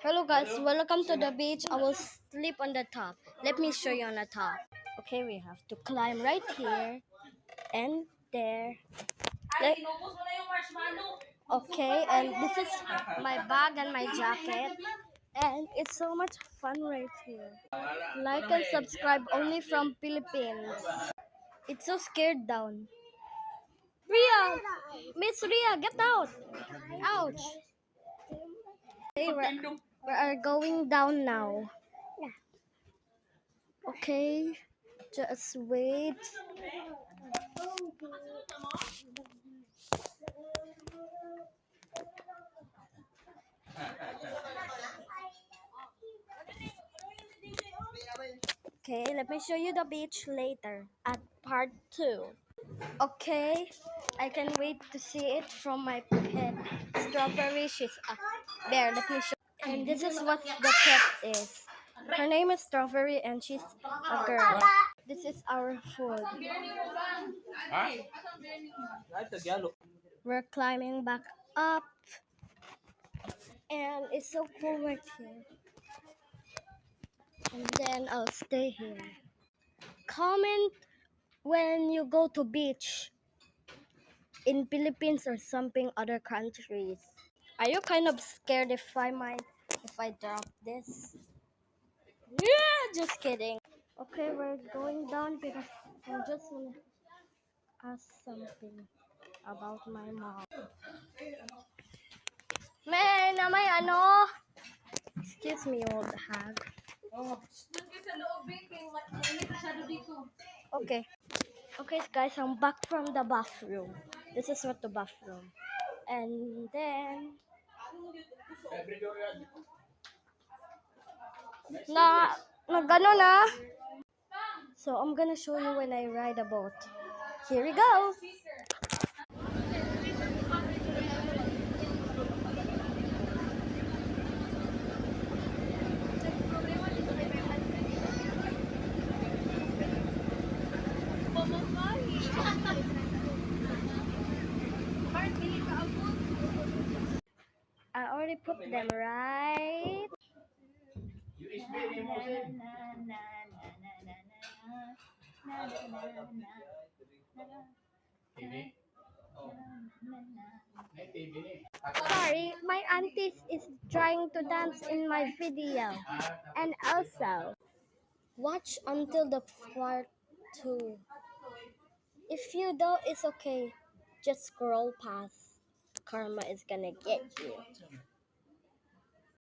Hello guys, welcome to the beach. I will sleep on the top. Let me show you on the top. Okay, we have to climb right here and there. Okay, and this is my bag and my jacket. And it's so much fun right here. Like and subscribe only from Philippines. It's so scared down. Ria! Miss Ria, get out! Ouch! Okay, we are going down now. Okay, just wait. Okay, let me show you the beach later at part 2. Okay, I can wait to see it from my pet. Strawberry, she's up there. Let me show. And this is what the pet is. Her name is Strawberry and she's a girl. This is our food. We're climbing back up and it's so cool right here. And then I'll stay here. Comment when you go to beach in Philippines or something other countries. Are you kind of scared if I drop this? Yeah, just kidding. Okay, we're going down because I'm just gonna ask something about my mom. Man, na may ano? Excuse me, old hag. Okay. Okay, guys, I'm back from the bathroom. This is what the bathroom. And then na gano na. So I'm gonna show you when I ride a boat. Here we go. I already put them right. Sorry, my auntie is trying to dance in my video. And also, watch until the part 2. If you don't, it's okay. Just scroll past. Karma is gonna get you.